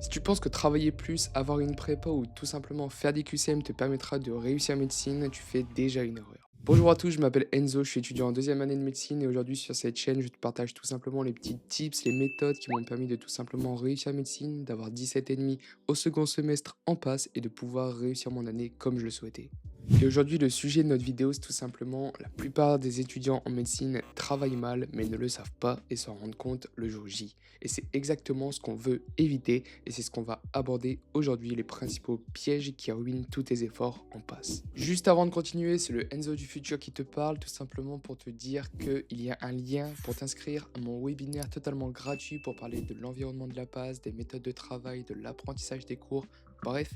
Si tu penses que travailler plus, avoir une prépa ou tout simplement faire des QCM te permettra de réussir en médecine, tu fais déjà une erreur. Bonjour à tous, je m'appelle Enzo, je suis étudiant en deuxième année de médecine et aujourd'hui sur cette chaîne, je te partage tout simplement les petits tips, les méthodes qui m'ont permis de tout simplement réussir en médecine, d'avoir 17,5 au second semestre en passe et de pouvoir réussir mon année comme je le souhaitais. Et aujourd'hui, le sujet de notre vidéo, c'est tout simplement la plupart des étudiants en médecine travaillent mal, mais ne le savent pas et s'en rendent compte le jour J. Et c'est exactement ce qu'on veut éviter et c'est ce qu'on va aborder aujourd'hui, les principaux pièges qui ruinent tous tes efforts en passe. Juste avant de continuer, c'est le Enzo du futur qui te parle, tout simplement pour te dire qu'il y a un lien pour t'inscrire à mon webinaire totalement gratuit pour parler de l'environnement de la passe, des méthodes de travail, de l'apprentissage des cours. Bref,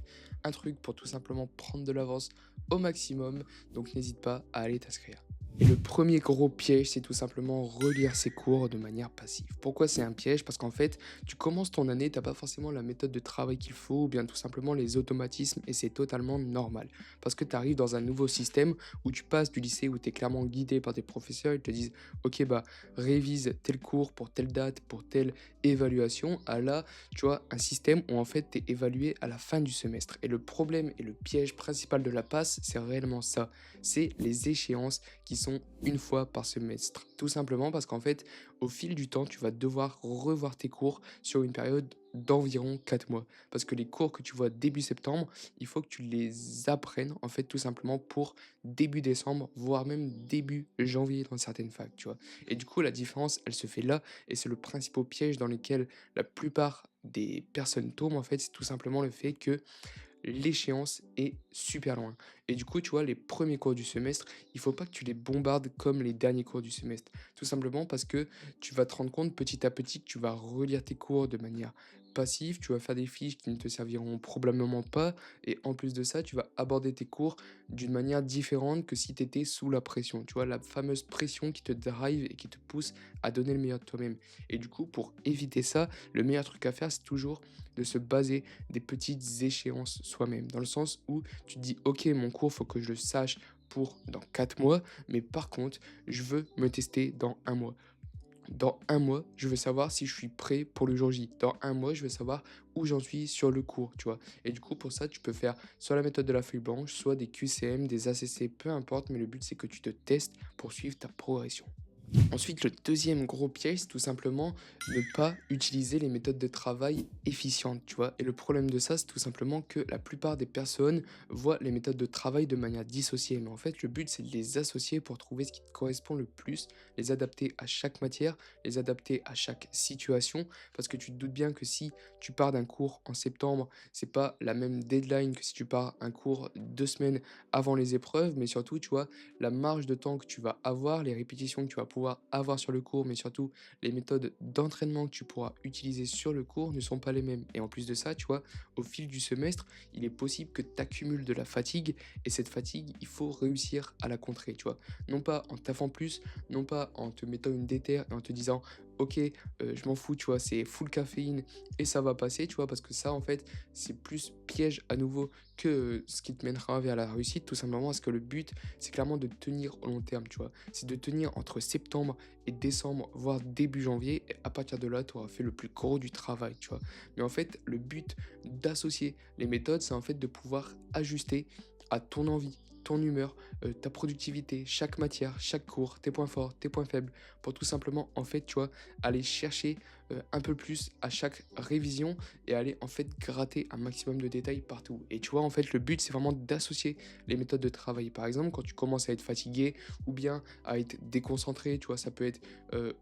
un truc pour tout simplement prendre de l'avance au maximum, donc n'hésite pas à aller t'inscrire. Et le premier gros piège, c'est tout simplement relire ses cours de manière passive. Pourquoi c'est un piège? Parce qu'en fait, tu commences ton année, tu n'as pas forcément la méthode de travail qu'il faut, ou bien tout simplement les automatismes, et c'est totalement normal. Parce que tu arrives dans un nouveau système où tu passes du lycée où tu es clairement guidé par tes professeurs, ils te disent, ok, bah, révise tel cours pour telle date, pour telle évaluation, à là, tu vois, un système où en fait, tu es évalué à la fin du semestre. Et le problème et le piège principal de la passe, c'est réellement ça. C'est les échéances qui sont une fois par semestre. Tout simplement parce qu'en fait, au fil du temps, tu vas devoir revoir tes cours sur une période d'environ 4 mois. Parce que les cours que tu vois début septembre, il faut que tu les apprennes, en fait, tout simplement pour début décembre, voire même début janvier dans certaines facs, tu vois. Et du coup, la différence, elle se fait là, et c'est le principal piège dans lequel la plupart des personnes tombent, en fait, c'est tout simplement le fait que l'échéance est super loin. Et du coup, tu vois, les premiers cours du semestre, il faut pas que tu les bombardes comme les derniers cours du semestre. Tout simplement parce que tu vas te rendre compte petit à petit que tu vas relire tes cours de manière passive, tu vas faire des fiches qui ne te serviront probablement pas, et en plus de ça, tu vas aborder tes cours d'une manière différente que si tu étais sous la pression. Tu vois, la fameuse pression qui te drive et qui te pousse à donner le meilleur de toi-même. Et du coup, pour éviter ça, le meilleur truc à faire, c'est toujours de se baser des petites échéances soi-même, dans le sens où tu te dis, ok, mon cours, faut que je le sache pour dans 4 mois, mais par contre, je veux me tester dans un mois. Dans un mois, je veux savoir si je suis prêt pour le jour J. Dans un mois, je veux savoir où j'en suis sur le cours, tu vois. Et du coup, pour ça, tu peux faire soit la méthode de la feuille blanche, soit des QCM, des ACC, peu importe, mais le but, c'est que tu te testes pour suivre ta progression. Ensuite, le deuxième gros piège, c'est tout simplement ne pas utiliser les méthodes de travail efficientes, tu vois. Et le problème de ça, c'est tout simplement que la plupart des personnes voient les méthodes de travail de manière dissociée. Mais en fait, le but, c'est de les associer pour trouver ce qui te correspond le plus, les adapter à chaque matière, les adapter à chaque situation. Parce que tu te doutes bien que si tu pars d'un cours en septembre, c'est pas la même deadline que si tu pars un cours 2 semaines avant les épreuves. Mais surtout, tu vois, la marge de temps que tu vas avoir, les répétitions que tu vas pouvoir avoir sur le cours, mais surtout les méthodes d'entraînement que tu pourras utiliser sur le cours ne sont pas les mêmes. Et en plus de ça, tu vois, au fil du semestre, il est possible que tu accumules de la fatigue et cette fatigue, il faut réussir à la contrer, tu vois. Non pas en taffant plus, non pas en te mettant une déterre et en te disant ok, je m'en fous, tu vois, c'est full caféine et ça va passer, tu vois, parce que ça, en fait, c'est plus piège à nouveau que ce qui te mènera vers la réussite, tout simplement parce que le but, c'est clairement de tenir au long terme, tu vois. C'est de tenir entre septembre et décembre, voire début janvier, et à partir de là, tu auras fait le plus gros du travail, tu vois. Mais en fait, le but d'associer les méthodes, c'est en fait de pouvoir ajuster à ton envie, ton humeur, ta productivité, chaque matière, chaque cours, tes points forts, tes points faibles, pour tout simplement, en fait, tu vois, aller chercher un peu plus à chaque révision et aller en fait gratter un maximum de détails partout. Et tu vois, en fait, le but, c'est vraiment d'associer les méthodes de travail. Par exemple, quand tu commences à être fatigué ou bien à être déconcentré, tu vois, ça peut être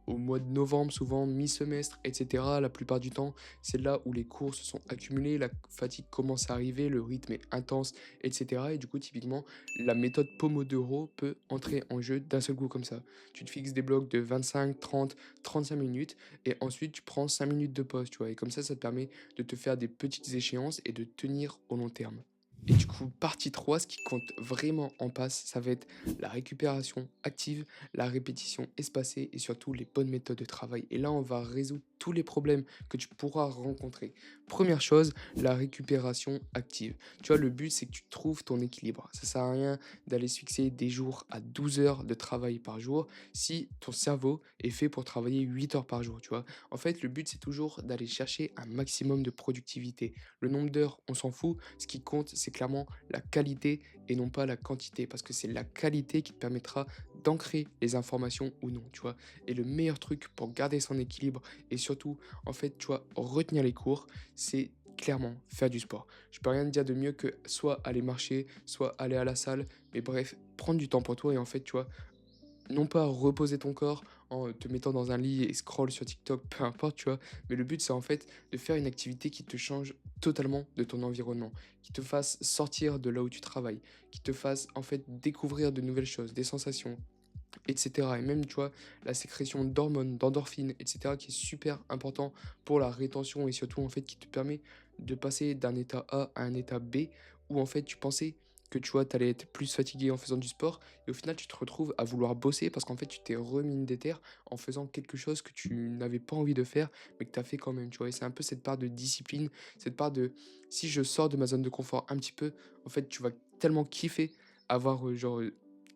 au mois de novembre, souvent mi-semestre, etc. La plupart du temps, c'est là où les cours se sont accumulés, la fatigue commence à arriver, le rythme est intense, etc. Et du coup, typiquement, la méthode Pomodoro peut entrer en jeu d'un seul coup comme ça. Tu te fixes des blocs de 25, 30, 35 minutes et ensuite tu prends 5 minutes de pause, tu vois. Et comme ça te permet de te faire des petites échéances et de tenir au long terme. Et du coup, partie 3, ce qui compte vraiment en passe, ça va être la récupération active, la répétition espacée et surtout les bonnes méthodes de travail. Et là, on va résoudre tous les problèmes que tu pourras rencontrer. Première chose, la récupération active. Tu vois, le but, c'est que tu trouves ton équilibre. Ça sert à rien d'aller se fixer des jours à 12 heures de travail par jour si ton cerveau est fait pour travailler 8 heures par jour, tu vois. En fait, le but, c'est toujours d'aller chercher un maximum de productivité. Le nombre d'heures, on s'en fout. Ce qui compte, c'est clairement la qualité et non pas la quantité. Parce que c'est la qualité qui te permettra d'ancrer les informations ou non, tu vois. Et le meilleur truc pour garder son équilibre et surtout, en fait, tu vois, retenir les cours, c'est clairement faire du sport. Je peux rien te dire de mieux que soit aller marcher, soit aller à la salle, mais bref, prendre du temps pour toi et en fait, tu vois, non pas reposer ton corps en te mettant dans un lit et scroll sur TikTok, peu importe, tu vois. Mais le but, c'est en fait de faire une activité qui te change totalement de ton environnement, qui te fasse sortir de là où tu travailles, qui te fasse en fait découvrir de nouvelles choses, des sensations, etc. Et même, tu vois, la sécrétion d'hormones, d'endorphines, etc., qui est super important pour la rétention et surtout, en fait, qui te permet de passer d'un état A à un état B où, en fait, tu pensais que, tu vois, tu allais être plus fatigué en faisant du sport et au final, tu te retrouves à vouloir bosser parce qu'en fait, tu t'es remis une déterre en faisant quelque chose que tu n'avais pas envie de faire, mais que tu as fait quand même, tu vois. Et c'est un peu cette part de discipline, cette part de si je sors de ma zone de confort un petit peu, en fait, tu vas tellement kiffer avoir,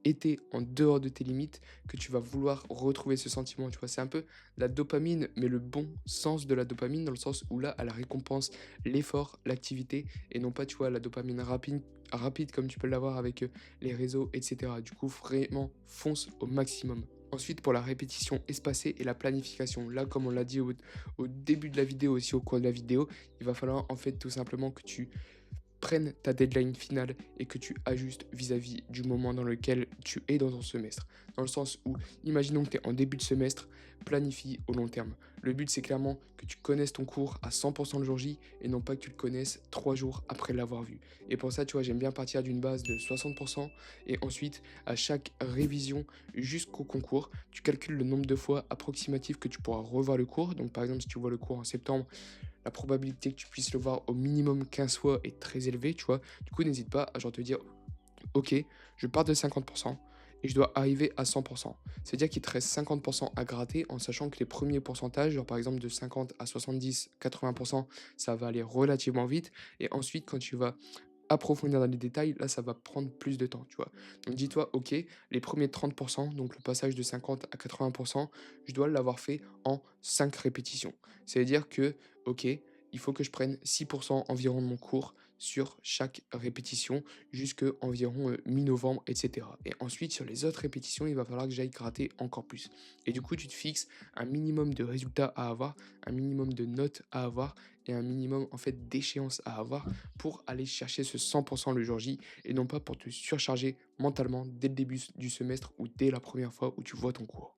été en dehors de tes limites que tu vas vouloir retrouver ce sentiment, tu vois? C'est un peu la dopamine, mais le bon sens de la dopamine, dans le sens où là, elle récompense l'effort, l'activité et non pas, tu vois, la dopamine rapide comme tu peux l'avoir avec, les réseaux et cetera. Du coup, vraiment, fonce au maximum. Ensuite, pour la répétition espacée et la planification, là, comme on l'a dit au début de la vidéo, aussi au cours de la vidéo, il va falloir, en fait, tout simplement que tu prennes ta deadline finale et que tu ajustes vis-à-vis du moment dans lequel tu es dans ton semestre. Dans le sens où, imaginons que tu es en début de semestre, planifie au long terme. Le but, c'est clairement que tu connaisses ton cours à 100% le jour J et non pas que tu le connaisses 3 jours après l'avoir vu. Et pour ça, tu vois, j'aime bien partir d'une base de 60% et ensuite, à chaque révision jusqu'au concours, tu calcules le nombre de fois approximatif que tu pourras revoir le cours. Donc, par exemple, si tu vois le cours en septembre, la probabilité que tu puisses le voir au minimum 15 fois est très élevée, tu vois. Du coup, n'hésite pas à genre te dire, ok, je pars de 50% et je dois arriver à 100%. C'est-à-dire qu'il te reste 50% à gratter en sachant que les premiers pourcentages, genre par exemple de 50 à 70, 80%, ça va aller relativement vite. Et ensuite, quand tu vas approfondir dans les détails, là, ça va prendre plus de temps, tu vois. Donc dis-toi, ok, les premiers 30%, donc le passage de 50 à 80%, je dois l'avoir fait en 5 répétitions. C'est-à-dire que, ok, il faut que je prenne 6% environ de mon cours sur chaque répétition jusque environ mi-novembre, etc. Et ensuite, sur les autres répétitions, il va falloir que j'aille gratter encore plus. Et du coup, tu te fixes un minimum de résultats à avoir, un minimum de notes à avoir et un minimum en fait d'échéances à avoir pour aller chercher ce 100% le jour J et non pas pour te surcharger mentalement dès le début du semestre ou dès la première fois où tu vois ton cours.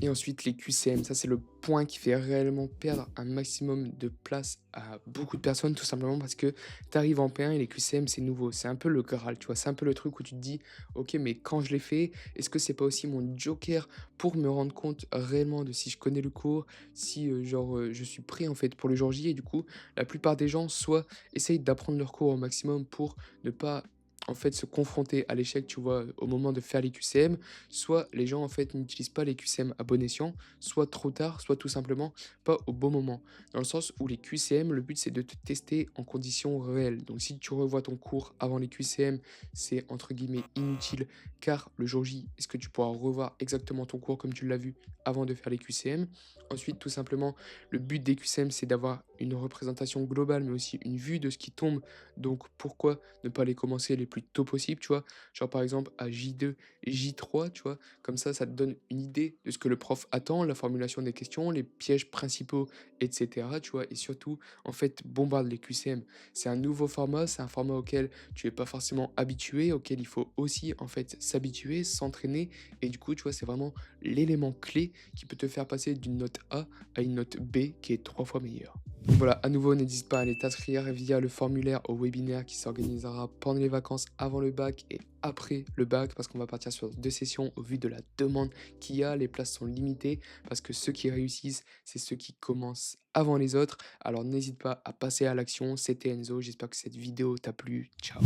Et ensuite, les QCM, ça c'est le point qui fait réellement perdre un maximum de place à beaucoup de personnes, tout simplement parce que tu arrives en P1 et les QCM c'est nouveau. C'est un peu le Graal, tu vois. C'est un peu le truc où tu te dis, ok, mais quand je l'ai fait, est-ce que c'est pas aussi mon joker pour me rendre compte réellement de si je connais le cours, si je suis prêt en fait pour le jour J. Et du coup, la plupart des gens soit essayent d'apprendre leur cours au maximum pour ne pas en fait se confronter à l'échec, tu vois, au moment de faire les QCM, soit les gens en fait n'utilisent pas les QCM à bon escient, soit trop tard, soit tout simplement pas au bon moment. Dans le sens où les QCM, le but c'est de te tester en conditions réelles. Donc si tu revois ton cours avant les QCM, c'est entre guillemets inutile car le jour J, est-ce que tu pourras revoir exactement ton cours comme tu l'as vu avant de faire les QCM? Ensuite, tout simplement, le but des QCM c'est d'avoir une représentation globale mais aussi une vue de ce qui tombe. Donc pourquoi ne pas les commencer les plus tôt possible, tu vois? Genre par exemple à J2, J3, tu vois? Comme ça te donne une idée de ce que le prof attend, la formulation des questions, les pièges principaux, et cetera, tu vois? Et surtout, en fait, bombarde les QCM. C'est un nouveau format, c'est un format auquel tu es pas forcément habitué, auquel il faut aussi, en fait, s'habituer, s'entraîner et du coup, tu vois, c'est vraiment l'élément clé qui peut te faire passer d'une note A à une note B qui est 3 fois meilleure. Donc voilà, à nouveau, n'hésite pas à aller t'inscrire via le formulaire au webinaire qui s'organisera pendant les vacances commence avant le bac et après le bac parce qu'on va partir sur 2 sessions au vu de la demande qu'il y a. Les places sont limitées parce que ceux qui réussissent, c'est ceux qui commencent avant les autres. Alors n'hésite pas à passer à l'action. C'était Enzo, j'espère que cette vidéo t'a plu. Ciao.